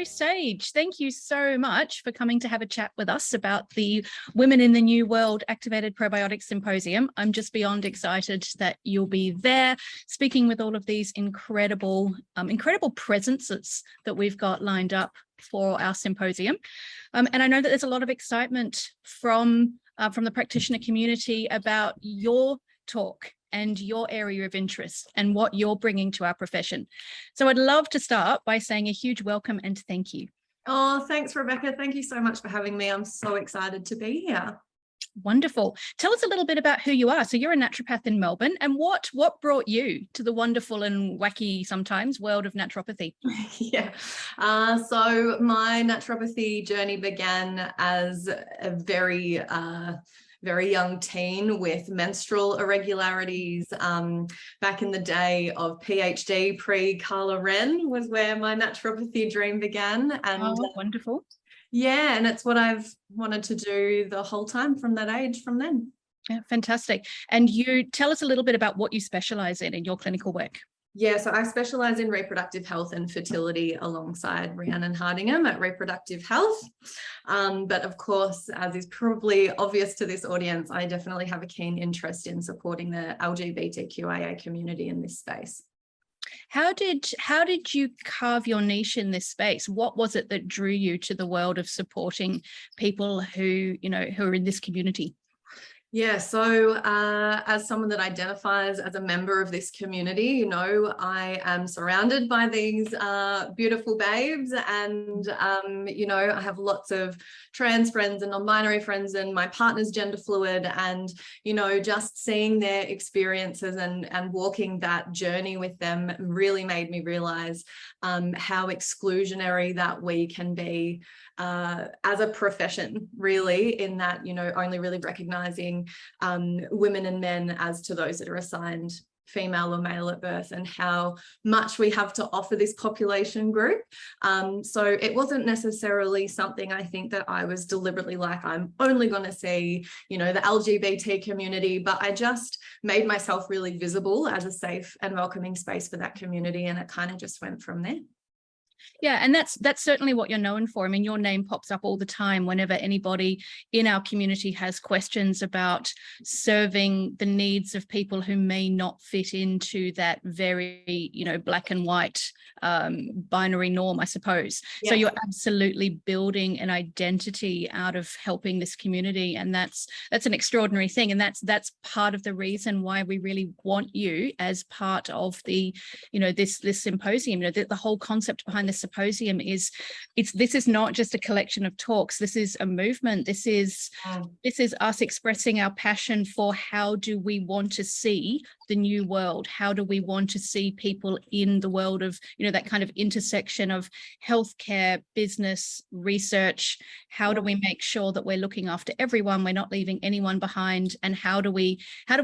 Hello, Sage. Thank you so much for coming to have a chat with us about the Women in the New World Activated Probiotics Symposium. I'm just beyond excited that you'll be there speaking with all of these incredible presences that we've got lined up for our symposium. And I know that there's a lot of excitement from the practitioner community about your talk and your area of interest and what you're bringing to our profession. So I'd love to start by saying a huge welcome and thank you. Oh, thanks, Rebecca. Thank you so much for having me. I'm so excited to be here. Wonderful. Tell us a little bit about who you are. So you're a naturopath in Melbourne, and what brought you to the wonderful and wacky sometimes world of naturopathy? Yeah. So my naturopathy journey began as a very young teen with menstrual irregularities. Back in the day of PhD, pre-Carla Wren was where my naturopathy dream began. And wonderful. Yeah, and it's what I've wanted to do the whole time from that age, from then. Yeah, fantastic. And you tell us a little bit about what you specialize in your clinical work. Yeah, so I specialize in reproductive health and fertility alongside Rhiannon Hardingham at Reproductive Health. But of course, as is probably obvious to this audience, I definitely have a keen interest in supporting the LGBTQIA community in this space. How did you carve your niche in this space? What was it that drew you to the world of supporting people who are in this community? Yeah, so as someone that identifies as a member of this community, I am surrounded by these beautiful babes, and I have lots of trans friends and non-binary friends, and my partner's gender fluid, and just seeing their experiences and walking that journey with them really made me realize how exclusionary that we can be as a profession, really, in that only really recognizing women and men as to those that are assigned female or male at birth, and how much we have to offer this population group. So it wasn't necessarily something I think that I was deliberately like, I'm only going to see, the LGBT community, but I just made myself really visible as a safe and welcoming space for that community. And it kind of just went from there. Yeah, and that's certainly what you're known for. I mean, your name pops up all the time whenever anybody in our community has questions about serving the needs of people who may not fit into that very, black and white binary norm, I suppose. Yeah. So you're absolutely building an identity out of helping this community, and that's an extraordinary thing. And that's part of the reason why we really want you as part of the, this symposium. The whole concept behind the symposium is this is not just a collection of talks. This is a movement. This is us expressing our passion for how do we want to see the new world? How do we want to see people in the world of that kind of intersection of healthcare, business, research? How do we make sure that we're looking after everyone, we're not leaving anyone behind? And how do we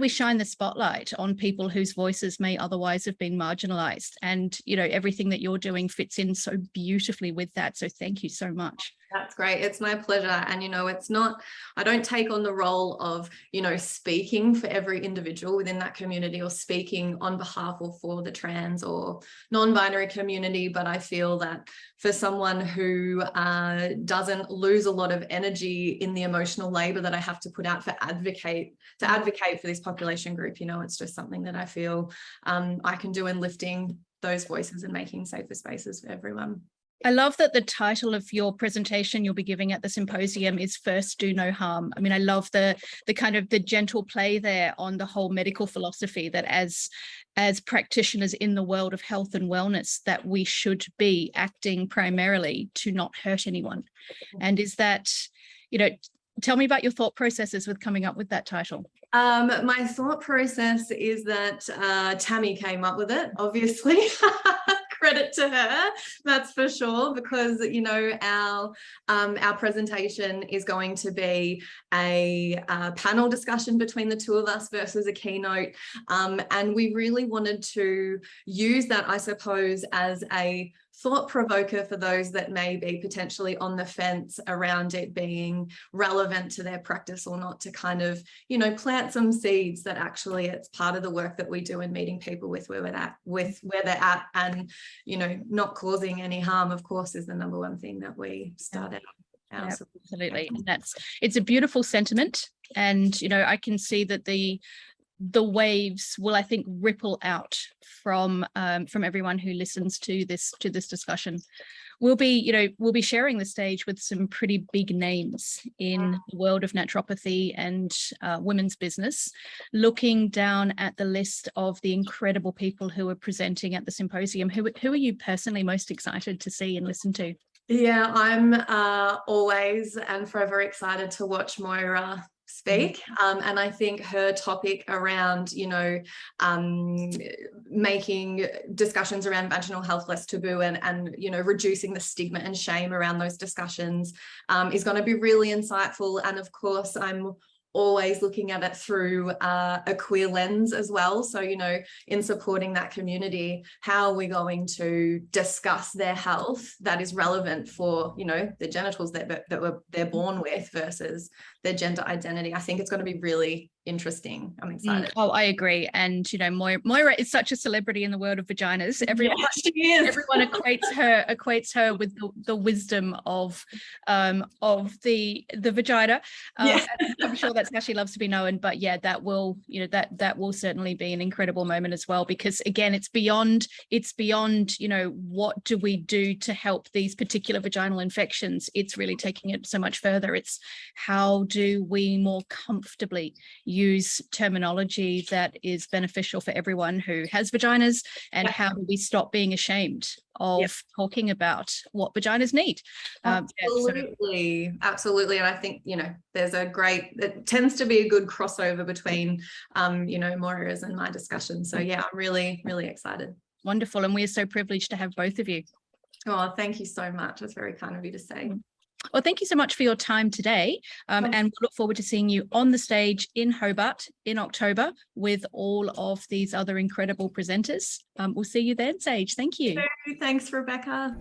shine the spotlight on people whose voices may otherwise have been marginalized? And everything that you're doing fits in so beautifully with that. So thank you so much. That's great. It's my pleasure. And, it's not, I don't take on the role of, speaking for every individual within that community or speaking on behalf or for the trans or non-binary community. But I feel that for someone who doesn't lose a lot of energy in the emotional labor that I have to put out to advocate for this population group, it's just something that I feel I can do in lifting those voices and making safer spaces for everyone. I love that the title of your presentation you'll be giving at the symposium is First Do No Harm. I mean, I love the kind of the gentle play there on the whole medical philosophy that as practitioners in the world of health and wellness, that we should be acting primarily to not hurt anyone. And is that, tell me about your thought processes with coming up with that title. My thought process is that Tammy came up with it, obviously. Credit to her, that's for sure, because our presentation is going to be a panel discussion between the two of us versus a keynote, and we really wanted to use that, I suppose, as a thought provoker for those that may be potentially on the fence around it being relevant to their practice or not, to kind of, you know, plant some seeds that actually it's part of the work that we do in meeting people with where they're at, and, you know, not causing any harm, of course, is the number one thing that we start out. Yeah, absolutely. And it's a beautiful sentiment. And, you know, I can see that the waves will, I think, ripple out from everyone who listens to this discussion. We'll be sharing the stage with some pretty big names in the world of naturopathy and women's business, looking down at the list of the incredible people who are presenting at the symposium. Who are you personally most excited to see and listen to? Yeah, I'm always and forever excited to watch Moira speak, and I think her topic around, you know, making discussions around vaginal health less taboo and you know, reducing the stigma and shame around those discussions is going to be really insightful. And of course, I'm always looking at it through a queer lens as well. So, you know, in supporting that community, how are we going to discuss their health that is relevant for, you know, the genitals that they're born with versus their gender identity? I think it's going to be really interesting. I'm excited. Oh, I agree. And, you know, Moira is such a celebrity in the world of vaginas. Everyone equates her with the wisdom of the vagina. I'm sure that's how she loves to be known. But yeah, that will certainly be an incredible moment as well, because again, it's beyond, you know, what do we do to help these particular vaginal infections? It's really taking it so much further. It's how do we more comfortably use terminology that is beneficial for everyone who has vaginas, and how do we stop being ashamed of talking about what vaginas need? Absolutely. And I think, you know, it tends to be a good crossover between you know, Moira's and my discussion. So yeah, I'm really, really excited. Wonderful. And we're so privileged to have both of you. Oh, thank you so much. That's very kind of you to say. Well, thank you so much for your time today. And we look forward to seeing you on the stage in Hobart in October with all of these other incredible presenters. We'll see you then, Sage. Thank you. Thanks, Rebecca.